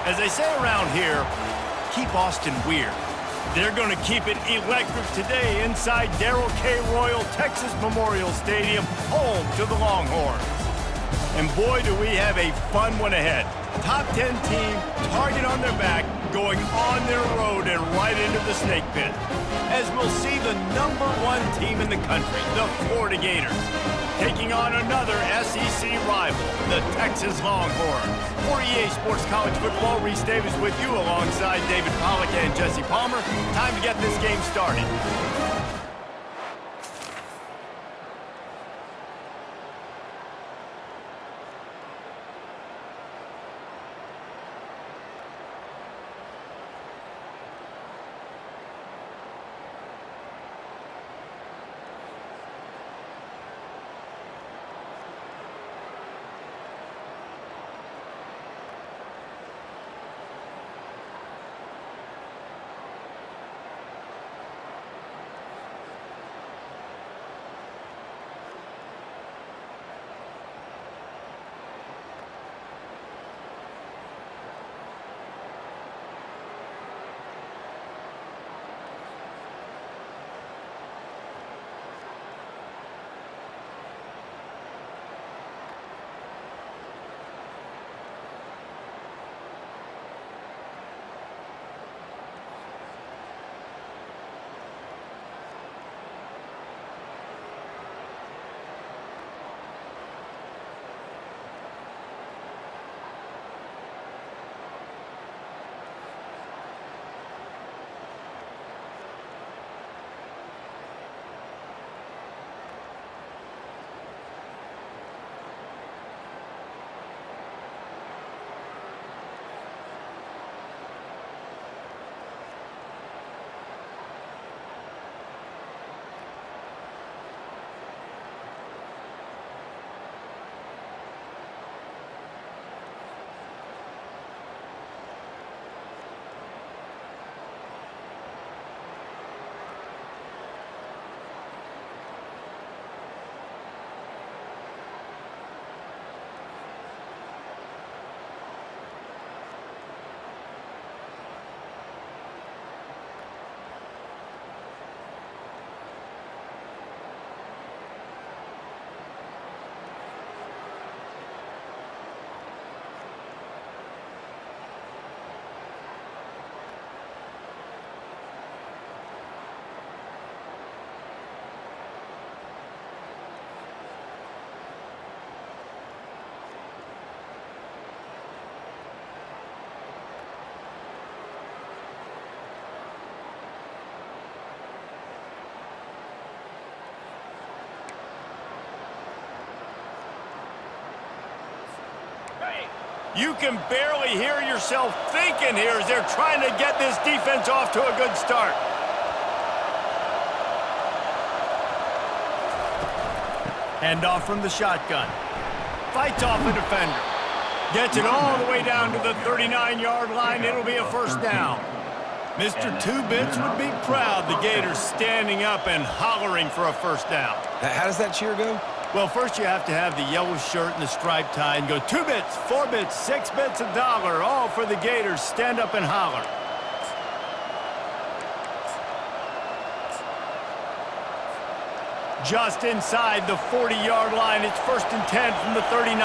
As they say around here, keep Austin weird. They're going to keep it electric today inside Darrell K. Royal Texas Memorial Stadium, home to the Longhorns. And boy, do we have a fun one ahead. Top 10 team, target on their back, going on their road and right into the snake pit. As we'll see the #1 team in the country, the Florida Gators, taking on another SEC rival, the Texas Longhorns. For EA Sports College Football, Reese Davis with you alongside David Pollack and Jesse Palmer. Time to get this game started. You can barely hear yourself thinking here as they're trying to get this defense off to a good start. Handoff from the shotgun. Fights off the defender. Gets it all the way down to the 39-yard line. It'll be a first down. Mr. Two Bits would be proud. The Gators standing up and hollering for a first down. How does that cheer go? Well, first you have to have the yellow shirt and the striped tie and go 2 bits, 4 bits, 6 bits, $1, all for the Gators. Stand up and holler. Just inside the 40-yard line. It's 1st and 10 from the 39.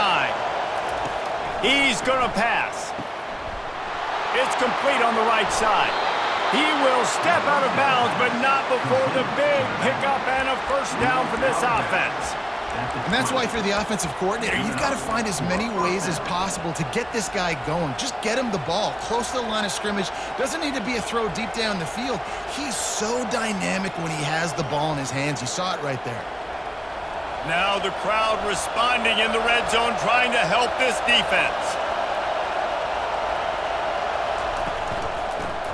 He's going to pass. It's complete on the right side. He will step out of bounds, but not before the big pickup and a first down for this offense. And that's why if you're the offensive coordinator, you've got to find as many ways as possible to get this guy going. Just get him the ball close to the line of scrimmage. Doesn't need to be a throw deep down the field. He's so dynamic when he has the ball in his hands. You saw it right there. Now the crowd responding in the red zone, trying to help this defense.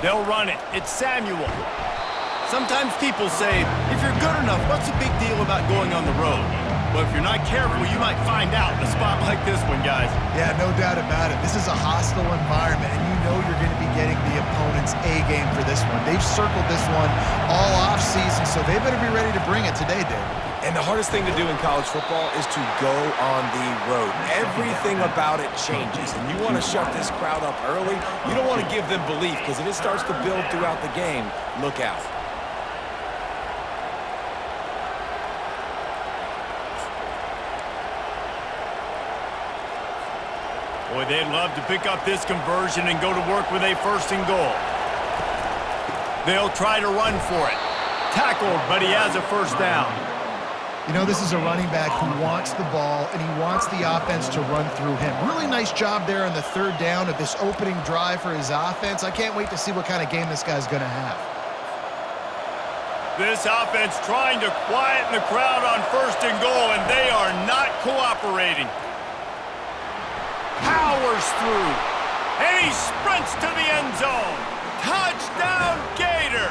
They'll run it. It's Samuel. Sometimes people say, if you're good enough, what's the big deal about going on the road? Well, if you're not careful, you might find out in a spot like this one, guys. Yeah, no doubt about it. This is a hostile environment, and you know you're going to be getting the opponent's A-game for this one. They've circled this one all off-season, so they better be ready to bring it today, David. And the hardest thing to do in college football is to go on the road. Everything about it changes, and you want to shut this crowd up early. You don't want to give them belief, because if it starts to build throughout the game, look out. Boy, they'd love to pick up this conversion and go to work with a 1st and goal. They'll try to run for it. Tackled, but he has a 1st down. You know, this is a running back who wants the ball, and he wants the offense to run through him. Really nice job there on the 3rd down of this opening drive for his offense. I can't wait to see what kind of game this guy's going to have. This offense trying to quieten the crowd on 1st and goal, and they are not cooperating. Powers through, and he sprints to the end zone. Touchdown, Gator!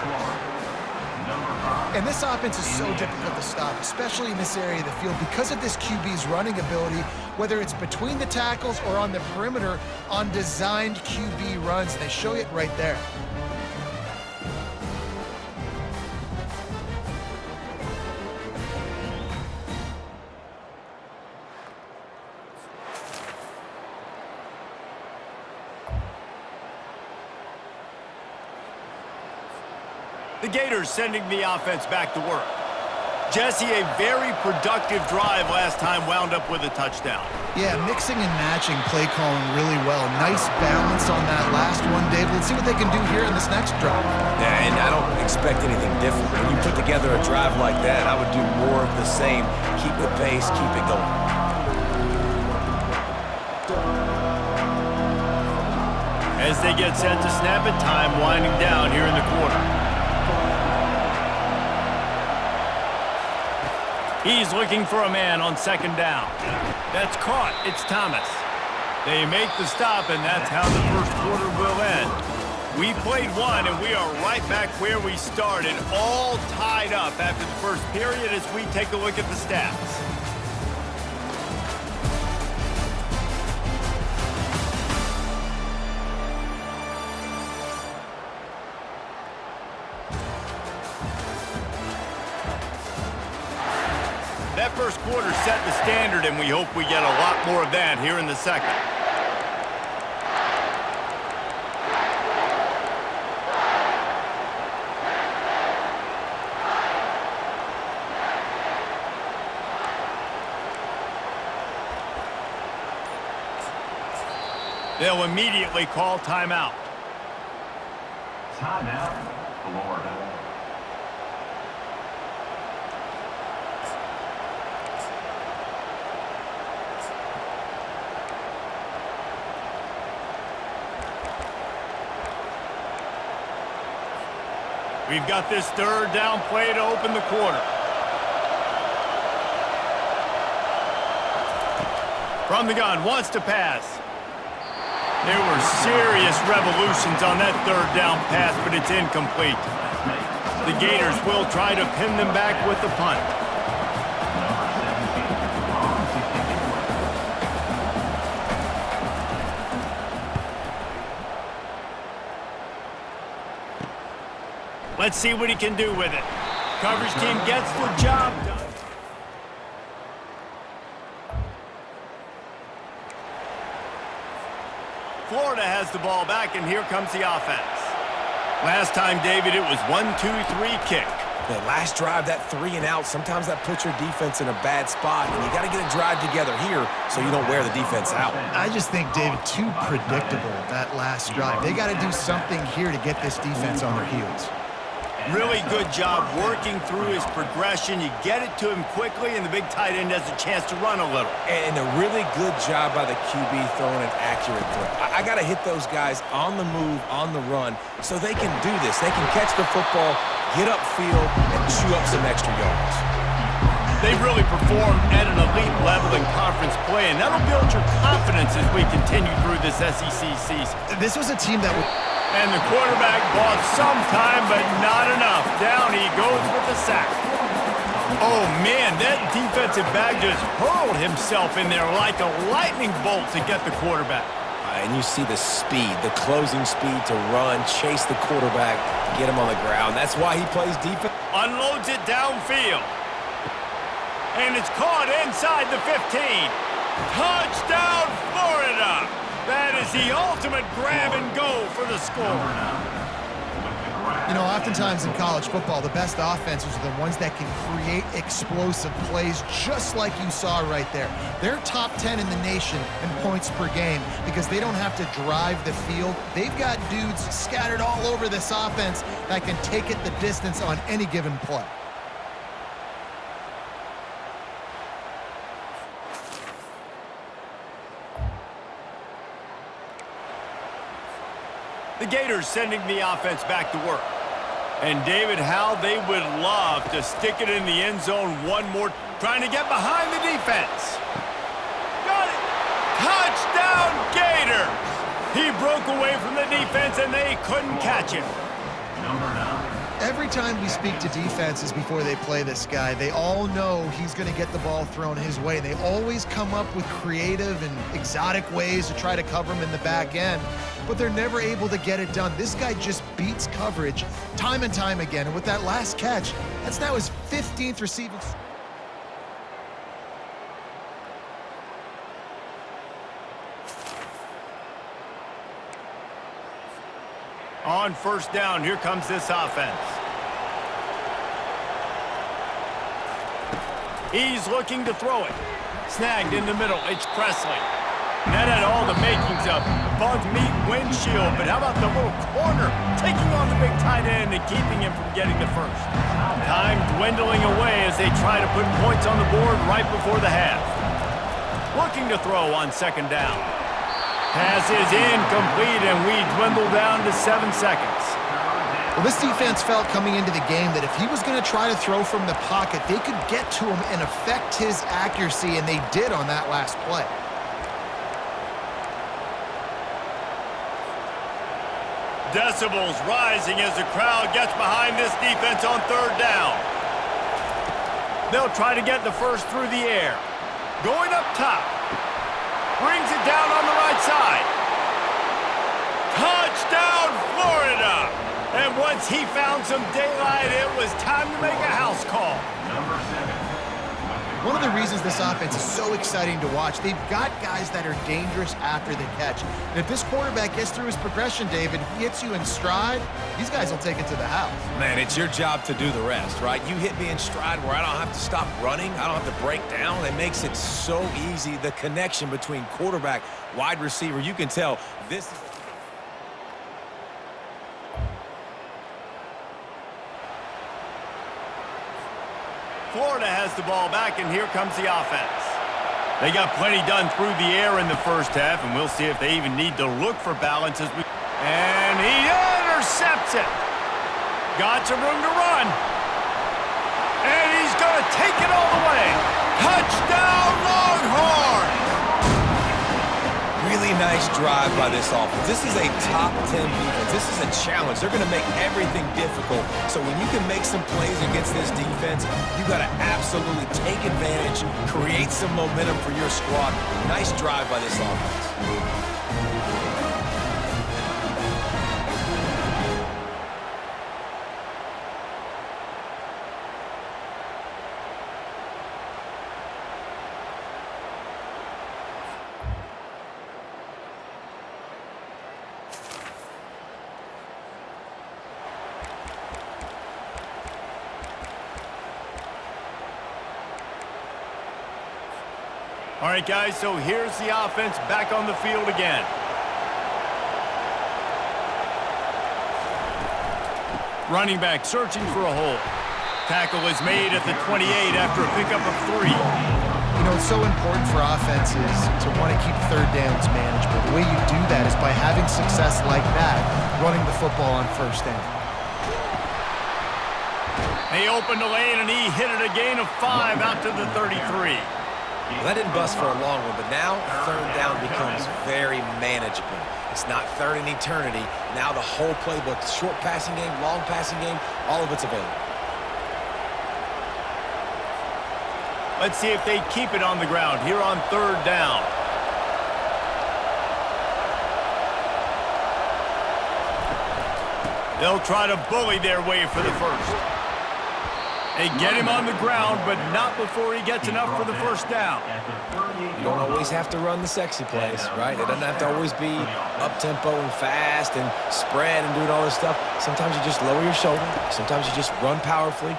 And this offense is so difficult to stop, especially in this area of the field, because of this QB's running ability, whether it's between the tackles or on the perimeter on designed QB runs. They show it right there. The Gators sending the offense back to work. Jesse, a very productive drive last time, wound up with a touchdown. Yeah, mixing and matching play calling really well. Nice balance on that last one, Dave. Let's see what they can do here in this next drive. Yeah, and I don't expect anything different. When you put together a drive like that, I would do more of the same. Keep the pace, keep it going. As they get set to snap it, time winding down here in the quarter. He's looking for a man on 2nd down. That's caught. It's Thomas. They make the stop, and that's how the 1st quarter will end. We played one, and we are right back where we started, all tied up after the 1st period as we take a look at the stats. That 1st quarter set the standard, and we hope we get a lot more of that here in the 2nd. They'll immediately call timeout. Timeout, Florida. We've got this 3rd down play to open the quarter. From the gun, wants to pass. There were serious revolutions on that 3rd down pass, but it's incomplete. The Gators will try to pin them back with the punt. Let's see what he can do with it. Coverage team gets the job done. Florida has the ball back, and here comes the offense. Last time, David, it was 1-2-3 kick. The last drive, that 3 and out, sometimes that puts your defense in a bad spot, and you got to get a drive together here so you don't wear the defense out. I just think, David, too predictable, that last drive. They got to do something here to get this defense on their heels. Really good job working through his progression. You get it to him quickly, and the big tight end has a chance to run a little. And a really good job by the QB throwing an accurate throw. I got to hit those guys on the move, on the run, so they can do this. They can catch the football, get upfield, and chew up some extra yards. They really performed at an elite level in conference play, and that'll build your confidence as we continue through this SEC season. This was a team that would... And the quarterback bought some time, but not enough. Down he goes with the sack. Oh, man, that defensive back just hurled himself in there like a lightning bolt to get the quarterback. And you see the speed, the closing speed to run, chase the quarterback, get him on the ground. That's why he plays defense. Unloads it downfield. And it's caught inside the 15. Touchdown, Florida! That is the ultimate grab and go for the score. You know, oftentimes in college football, the best offenses are the ones that can create explosive plays, just like you saw right there. They're top 10 in the nation in points per game because they don't have to drive the field. They've got dudes scattered all over this offense that can take it the distance on any given play. The Gators sending the offense back to work. And David, how they would love to stick it in the end zone one more, trying to get behind the defense. Got it! Touchdown, Gators! He broke away from the defense and they couldn't catch him. Every time we speak to defenses before they play this guy, they all know he's going to get the ball thrown his way. They always come up with creative and exotic ways to try to cover him in the back end, but they're never able to get it done. This guy just beats coverage time and time again, and with that last catch, that's now his 15th receiving. On first down, here comes this offense. He's looking to throw it. Snagged in the middle, it's Presley. That had all the makings of bug meat windshield, but how about the little corner taking on the big tight end and keeping him from getting the first? Time dwindling away as they try to put points on the board right before the half. Looking to throw on second down. Pass is incomplete, and we dwindle down to 7 seconds. Well, this defense felt coming into the game that if he was going to try to throw from the pocket, they could get to him and affect his accuracy, and they did on that last play. Decibels rising as the crowd gets behind this defense on third down. They'll try to get the first through the air. Going up top. Brings it down on the right side. Touchdown, Florida! And once he found some daylight, it was time to make a house call. One of the reasons this offense is so exciting to watch, they've got guys that are dangerous after the catch. And if this quarterback gets through his progression, David, he hits you in stride, these guys will take it to the house. Man, it's your job to do the rest, right? You hit me in stride where I don't have to stop running. I don't have to break down. It makes it so easy. The connection between quarterback, wide receiver, you can tell this is... Florida has the ball back, and here comes the offense. They got plenty done through the air in the first half, and we'll see if they even need to look for balance as we... And he intercepts it. Got some room to run. And he's going to take it all the way. Touchdown, Longhorns! Really nice drive by this offense. This is a top 10 defense. This is a challenge. They're going to make everything difficult. So when you can make some plays against this defense, you got to absolutely take advantage, create some momentum for your squad. Nice drive by this offense. All right, guys, so here's the offense back on the field again. Running back searching for a hole. Tackle is made at the 28 after a pickup of 3. You know, it's so important for offenses to want to keep third downs manageable. The way you do that is by having success like that, running the football on first down. He opened the lane, and he hit it a gain of 5 out to the 33. Well, that didn't bust for a long one, but now third down becomes very manageable. It's not third in eternity. Now the whole playbook, short passing game, long passing game, all of it's available. Let's see if they keep it on the ground here on third down. They'll try to bully their way for the first. They get him on the ground, but not before he gets enough for the first down. You don't always have to run the sexy plays, right? It doesn't have to always be up-tempo and fast and spread and doing all this stuff. Sometimes you just lower your shoulder. Sometimes you just run powerfully.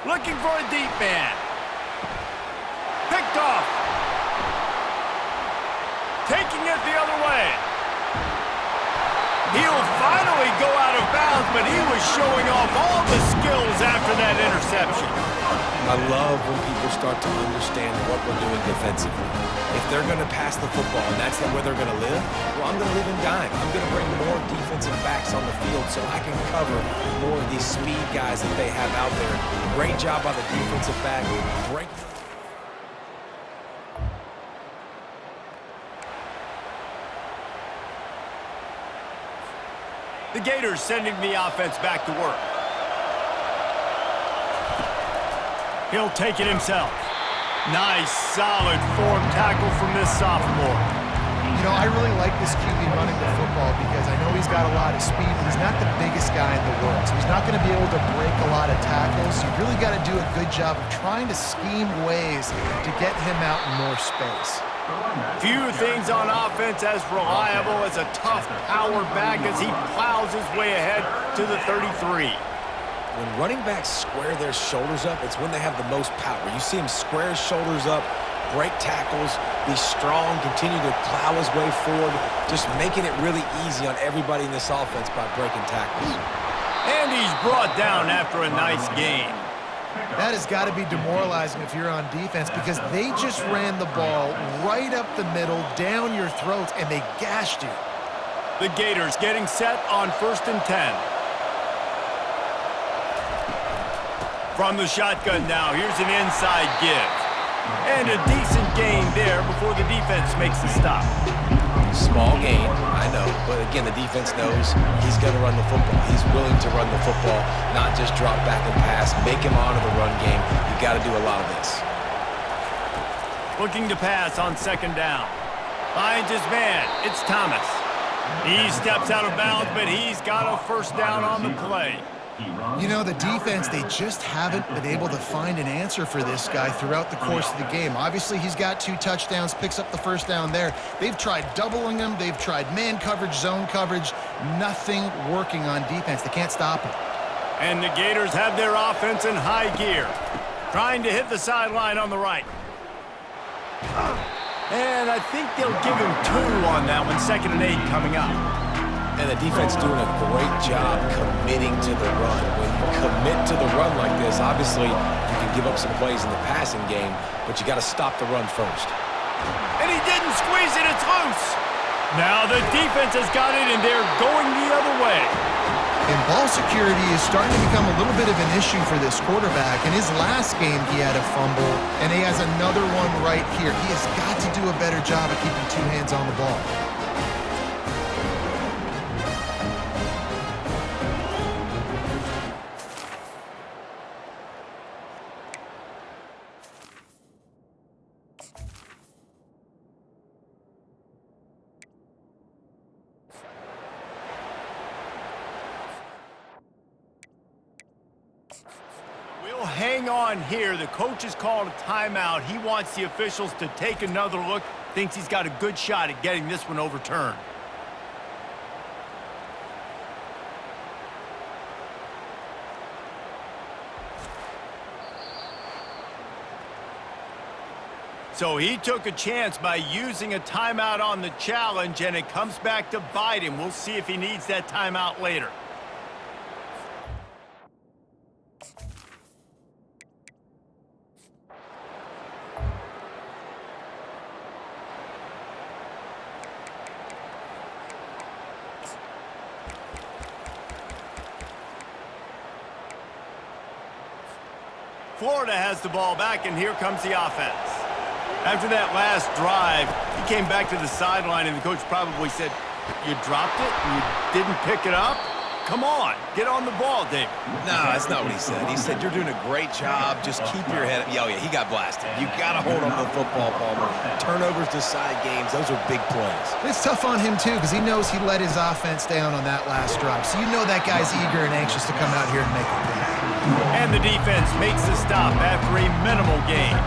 Looking for a deep man. Picked off. Taking it the other way. He'll finally go out of bounds, but he was showing off all the skills after that interception. I love when people start to understand what we're doing defensively. If they're going to pass the football and that's where they're going to live, well, I'm going to live in dime. I'm going to bring more defensive backs on the field so I can cover more of these speed guys that they have out there. Great job by the defensive back. Break. The Gators sending the offense back to work. He'll take it himself. Nice, solid form tackle from this sophomore. You know, I really like this QB running the football because I know he's got a lot of speed, but he's not the biggest guy in the world. So he's not going to be able to break a lot of tackles. You really got to do a good job of trying to scheme ways to get him out in more space. Few things on offense as reliable as a tough power back as he plows his way ahead to the 33. When running backs square their shoulders up, it's when they have the most power. You see him square his shoulders up, break tackles, be strong, continue to plow his way forward, just making it really easy on everybody in this offense by breaking tackles. And he's brought down after a nice gain. That has got to be demoralizing if you're on defense because they just ran the ball right up the middle, down your throats, and they gashed you. The Gators getting set on 1st and 10. From the shotgun now, here's an inside give. And a decent gain there before the defense makes the stop. Small gain, I know, but again, the defense knows he's going to run the football. He's willing to run the football, not just drop back and pass, make him honor the run game. You got to do a lot of this. Looking to pass on 2nd down. Finds his man. It's Thomas. He steps out of bounds, but he's got a 1st down on the play. You know, the defense, they just haven't been able to find an answer for this guy throughout the course of the game. Obviously, he's got 2 touchdowns, picks up the 1st down there. They've tried doubling him. They've tried man coverage, zone coverage. Nothing working on defense. They can't stop him. And the Gators have their offense in high gear. Trying to hit the sideline on the right. And I think they'll give him 2 on that one. 2nd and 8 coming up. And the defense doing a great job committing to the run. When you commit to the run like this, obviously you can give up some plays in the passing game, but you got to stop the run first. And he didn't squeeze it, it's loose. Now the defense has got it, and they're going the other way. And ball security is starting to become a little bit of an issue for this quarterback. In his last game, he had a fumble, and he has another one right here. He has got to do a better job of keeping 2 hands on the ball. Hang on here. The coach has called a timeout. He wants the officials to take another look. Thinks he's got a good shot at getting this one overturned. So he took a chance by using a timeout on the challenge, and it comes back to bite him. We'll see if he needs that timeout later. Florida has the ball back, and here comes the offense. After that last drive, he came back to the sideline, and the coach probably said, "You dropped it and you didn't pick it up?" Come on, get on the ball, David. No, that's not what he said. He said, you're doing a great job. Just keep your head up. Oh, yeah, he got blasted. You got to hold on to the football, Palmer. Turnovers decide games. Those are big plays. It's tough on him, too, because he knows he let his offense down on that last drive. So you know that guy's eager and anxious to come out here and make a play. And the defense makes the stop after a minimal gain.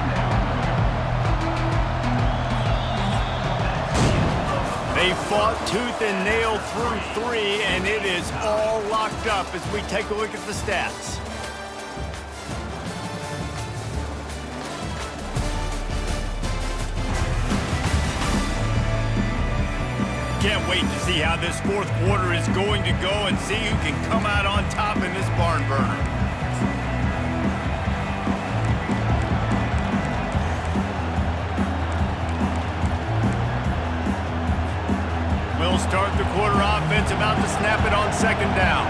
They fought tooth and nail through 3, and it is all locked up as we take a look at the stats. Can't wait to see how this fourth quarter is going to go and see who can come out on top in this barn burner. We'll start the quarter offense, about to snap it on second down.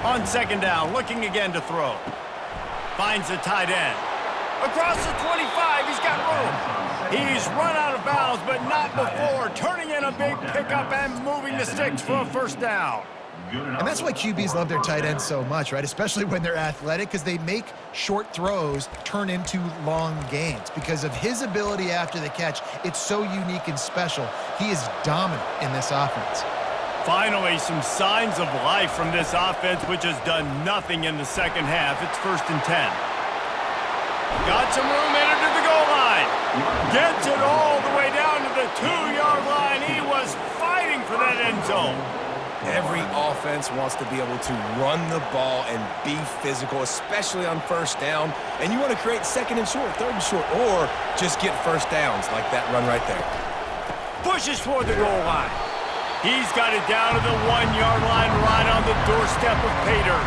On second down, looking again to throw. Finds the tight end. Across the 25, he's got room. He's run out of bounds, but not before. Turning in a big pickup and moving the sticks for a first down. And that's why QBs love their tight ends so much, right? Especially when they're athletic, because they make short throws turn into long gains. Because of his ability after the catch, it's so unique and special. He is dominant in this offense. Finally, some signs of life from this offense, which has done nothing in the second half. It's 1st and 10. Got some room in to the goal line. Gets it all the way down to the 2-yard line. He was fighting for that end zone. Every offense wants to be able to run the ball and be physical, especially on first down. And you want to create second and short, third and short, or just get first downs like that run right there. Pushes for the goal line. He's got it down to the 1-yard line, right on the doorstep of Pater.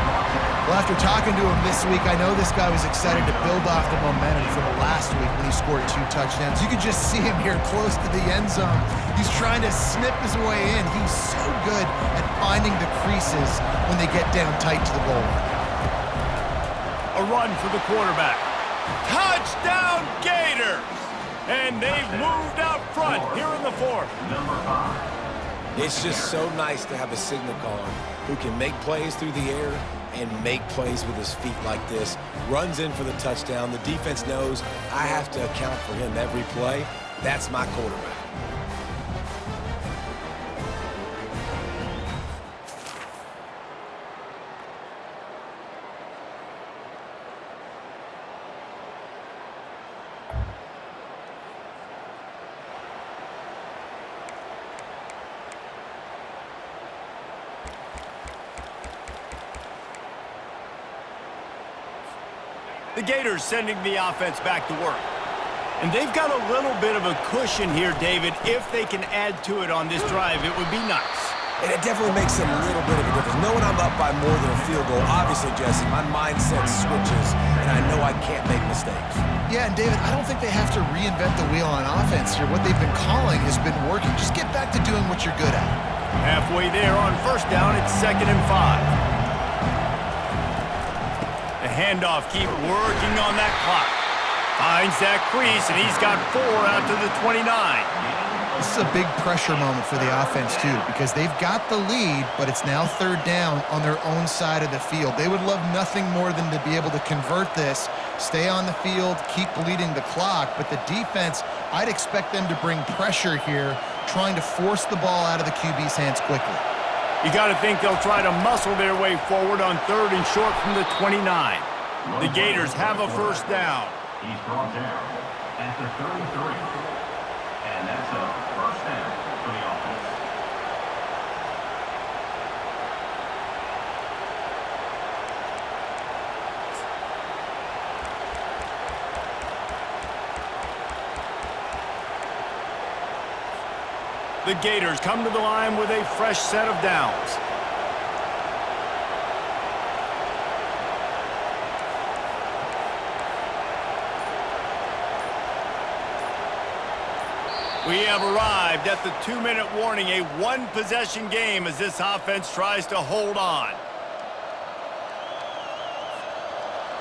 Well, after talking to him this week, I know this guy was excited to build off the momentum from last week when he scored 2 touchdowns. You could just see him here close to the end zone. He's trying to snip his way in. He's so good at finding the creases when they get down tight to the goal line. A run for the quarterback. Touchdown, Gators! And they've moved out front here in the 4th. It's just so nice to have a signal caller who can make plays through the air and make plays with his feet like this. Runs in for the touchdown. The defense knows I have to account for him every play. That's my quarterback. The Gators sending the offense back to work. And they've got a little bit of a cushion here, David. If they can add to it on this drive, it would be nice. And it definitely makes a little bit of a difference. Knowing I'm up by more than a field goal, obviously, Jesse, my mindset switches, and I know I can't make mistakes. Yeah, and David, I don't think they have to reinvent the wheel on offense here. What they've been calling has been working. Just get back to doing what you're good at. Halfway there on first down, it's 2nd and 5. The handoff, keep working on that clock. Finds that crease, and he's got 4 out to the 29. This is a big pressure moment for the offense, too, because they've got the lead, but it's now 3rd down on their own side of the field. They would love nothing more than to be able to convert this, stay on the field, keep bleeding the clock, but the defense, I'd expect them to bring pressure here, trying to force the ball out of the QB's hands quickly. You got to think they'll try to muscle their way forward on 3rd and short from the 29. The Gators have a first down. He's brought down at the 33. And that's a first down for the offense. The Gators come to the line with a fresh set of downs. We have arrived at the 2-minute warning, a 1-possession game as this offense tries to hold on.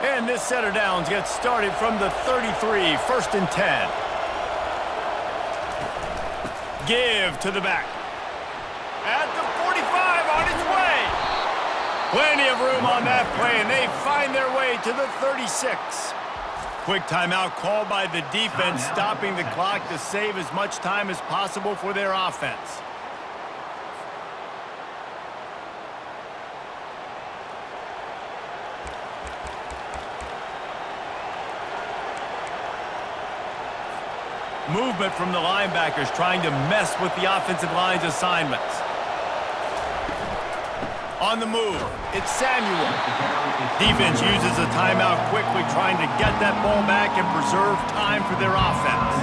And this set of downs gets started from the 33, 1st and 10. Give to the back. At the 45, Plenty of room on that play, and they find their way to the 36. Quick timeout called by the defense, stopping the clock to save as much time as possible for their offense. Movement from the linebackers trying to mess with the offensive line's assignments. On the move, it's Samuel. Defense uses a timeout quickly, trying to get that ball back and preserve time for their offense.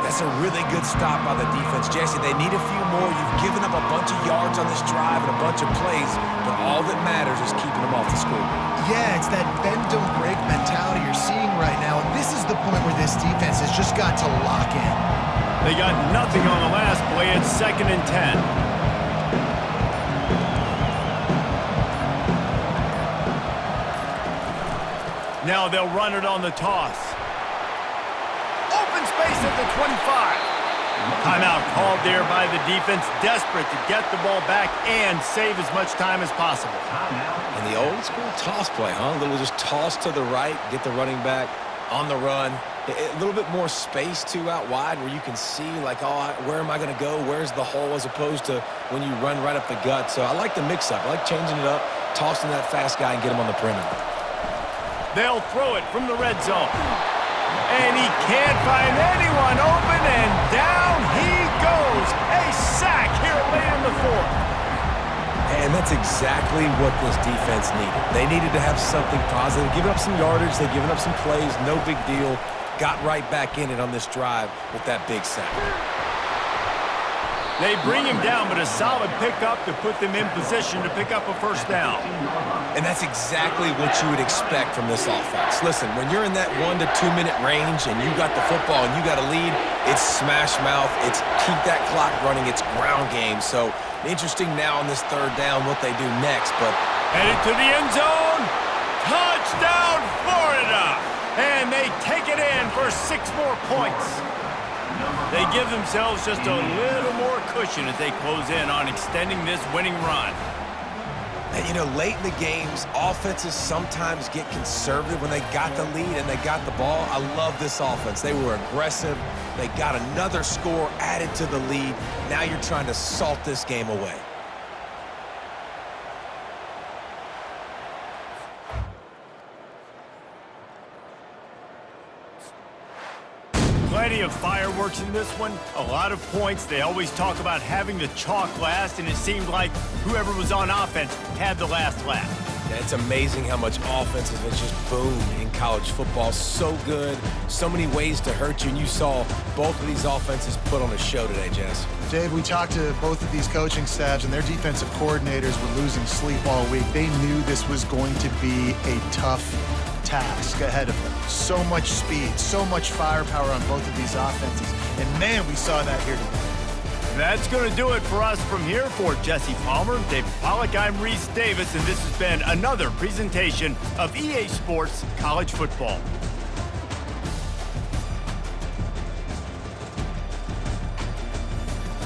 That's a really good stop by the defense, Jesse. They need a few more. You've given up a bunch of yards on this drive and a bunch of plays, but all that matters is keeping them off the scoreboard. Yeah, it's that bend, don't break mentality you're seeing right now, and this is the point where this defense has just got to lock in. They got nothing on the last play. It's 2nd and 10. Now they'll run it on the toss. Open space at the 25. Timeout called there by the defense, desperate to get the ball back and save as much time as possible. And the old school toss play, huh? A little just toss to the right, get the running back on the run. A little bit more space, too, out wide where you can see, like, oh, where am I going to go? Where's the hole? As opposed to when you run right up the gut. So I like the mix-up. I like changing it up, tossing that fast guy and get him on the perimeter. They'll throw it from the red zone. And he can't find anyone open, and down he goes. A sack here late in the 4th. And that's exactly what this defense needed. They needed to have something positive. Giving up some yardage, they've given up some plays, no big deal. Got right back in it on this drive with that big sack. They bring him down, but a solid pickup to put them in position to pick up a first down. And that's exactly what you would expect from this offense. Listen, when you're in that 1 to 2 minute range and you got the football and you got a lead, it's smash mouth, it's keep that clock running, it's ground game. So interesting now on this 3rd down what they do next, but headed to the end zone. Touchdown, Florida! And they take it in for 6 more points. They give themselves just a little more cushion as they close in on extending this winning run. And, you know, late in the games, offenses sometimes get conservative when they got the lead and they got the ball. I love this offense. They were aggressive. They got another score added to the lead. Now you're trying to salt this game away. Plenty of fireworks in this one, a lot of points. They always talk about having the chalk last, and it seemed like whoever was on offense had the last laugh. Yeah, it's amazing how much offense has just boomed in college football. So good, so many ways to hurt you, and you saw both of these offenses put on a show today, Jess. Dave, we talked to both of these coaching staffs, and their defensive coordinators were losing sleep all week. They knew this was going to be a tough task ahead of them. So much speed, so much firepower on both of these offenses. And man, we saw that here today. That's going to do it for us from here. For Jesse Palmer, David Pollack, I'm Reese Davis, and this has been another presentation of EA Sports College Football.